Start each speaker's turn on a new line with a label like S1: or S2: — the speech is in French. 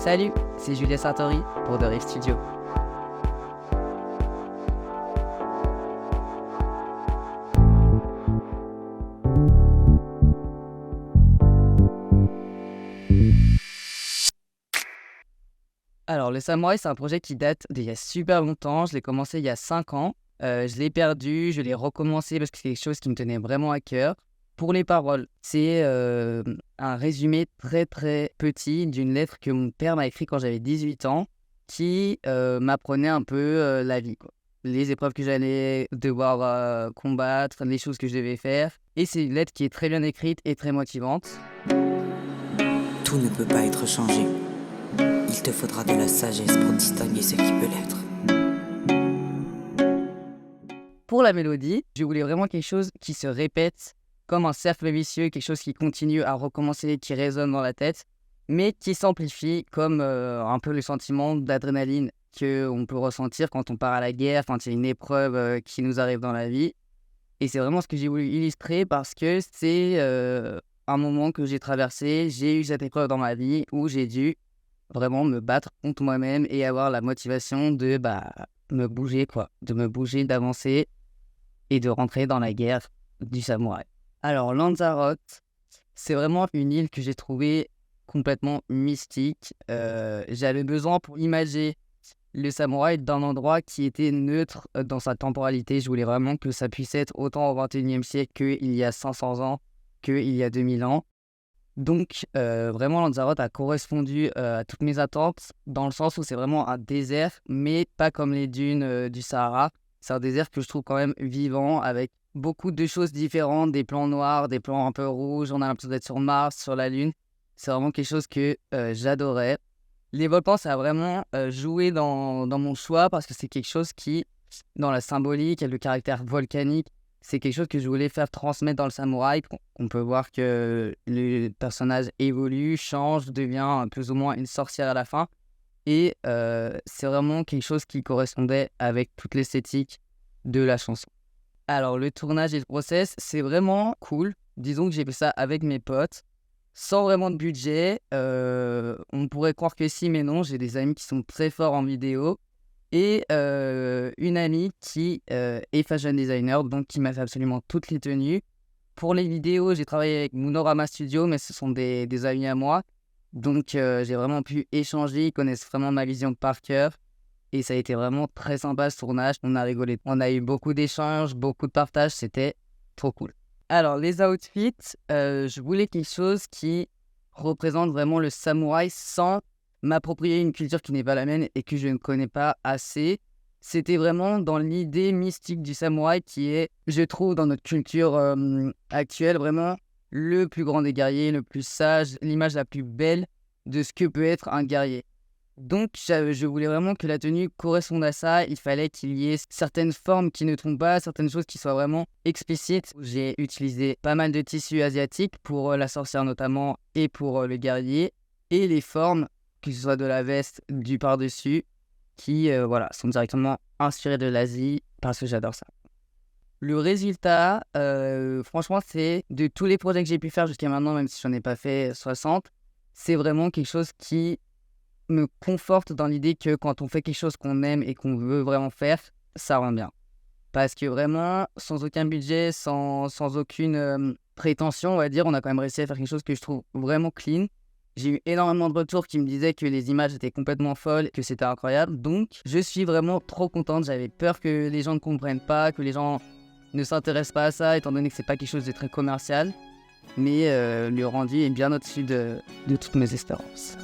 S1: Salut, c'est Julia Sartori pour The Riff Studio. Alors, le samouraï, c'est un projet qui date d'il y a super longtemps. Je l'ai commencé il y a 5 ans. Je l'ai perdu, je l'ai recommencé parce que c'est quelque chose qui me tenait vraiment à cœur. Pour les paroles, c'est un résumé très très petit d'une lettre que mon père m'a écrite quand j'avais 18 ans qui m'apprenait un peu la vie, quoi. Les épreuves que j'allais devoir combattre, les choses que je devais faire. Et c'est une lettre qui est très bien écrite et très motivante.
S2: Tout ne peut pas être changé. Il te faudra de la sagesse pour distinguer ce qui peut l'être.
S1: Pour la mélodie, je voulais vraiment quelque chose qui se répète comme un cercle vicieux, quelque chose qui continue à recommencer, qui résonne dans la tête, mais qui s'amplifie comme un peu le sentiment d'adrénaline qu'on peut ressentir quand on part à la guerre, quand il y a une épreuve qui nous arrive dans la vie. Et c'est vraiment ce que j'ai voulu illustrer parce que c'est un moment que j'ai traversé, j'ai eu cette épreuve dans ma vie où j'ai dû vraiment me battre contre moi-même et avoir la motivation de me bouger, quoi, de me bouger, d'avancer et de rentrer dans la guerre du samouraï. Alors, Lanzarote, c'est vraiment une île que j'ai trouvée complètement mystique. J'avais besoin pour imager le samouraï d'un endroit qui était neutre dans sa temporalité. Je voulais vraiment que ça puisse être autant au XXIe siècle qu'il y a 500 ans, qu'il y a 2000 ans. Donc, vraiment, Lanzarote a correspondu à toutes mes attentes dans le sens où c'est vraiment un désert, mais pas comme les dunes du Sahara. C'est un désert que je trouve quand même vivant, avec beaucoup de choses différentes, des plans noirs, des plans un peu rouges. On a l'impression d'être sur Mars, sur la Lune. C'est vraiment quelque chose que j'adorais. Les volcans, ça a vraiment joué dans mon choix parce que c'est quelque chose qui, dans la symbolique et le caractère volcanique, c'est quelque chose que je voulais faire transmettre dans le samouraï. On peut voir que le personnage évolue, change, devient plus ou moins une sorcière à la fin. Et c'est vraiment quelque chose qui correspondait avec toute l'esthétique de la chanson. Alors, le tournage et le process, c'est vraiment cool. Disons que j'ai fait ça avec mes potes, sans vraiment de budget. On pourrait croire que si, mais non. J'ai des amis qui sont très forts en vidéo. Et une amie qui est fashion designer, donc qui m'a fait absolument toutes les tenues. Pour les vidéos, j'ai travaillé avec Monorama Studio, mais ce sont des amis à moi. Donc j'ai vraiment pu échanger, ils connaissent vraiment ma vision par cœur. Et ça a été vraiment très sympa ce tournage, on a rigolé. On a eu beaucoup d'échanges, beaucoup de partages, c'était trop cool. Alors les outfits, je voulais quelque chose qui représente vraiment le samouraï sans m'approprier une culture qui n'est pas la mienne et que je ne connais pas assez. C'était vraiment dans l'idée mystique du samouraï qui est, je trouve, dans notre culture actuelle, vraiment le plus grand des guerriers, le plus sage, l'image la plus belle de ce que peut être un guerrier. Donc, je voulais vraiment que la tenue corresponde à ça. Il fallait qu'il y ait certaines formes qui ne trompent pas, certaines choses qui soient vraiment explicites. J'ai utilisé pas mal de tissus asiatiques pour la sorcière notamment et pour le guerrier. Et les formes, que ce soit de la veste, du par-dessus, qui sont directement inspirées de l'Asie parce que j'adore ça. Le résultat, franchement, c'est de tous les projets que j'ai pu faire jusqu'à maintenant, même si j'en ai pas fait 60, c'est vraiment quelque chose qui me conforte dans l'idée que quand on fait quelque chose qu'on aime et qu'on veut vraiment faire, ça rend bien. Parce que vraiment, sans aucun budget, sans aucune prétention, on va dire, on a quand même réussi à faire quelque chose que je trouve vraiment clean. J'ai eu énormément de retours qui me disaient que les images étaient complètement folles, que c'était incroyable. Donc, je suis vraiment trop contente. J'avais peur que les gens ne comprennent pas, que les gens ne s'intéressent pas à ça, étant donné que c'est pas quelque chose de très commercial. Mais le rendu est bien au-dessus de toutes mes espérances.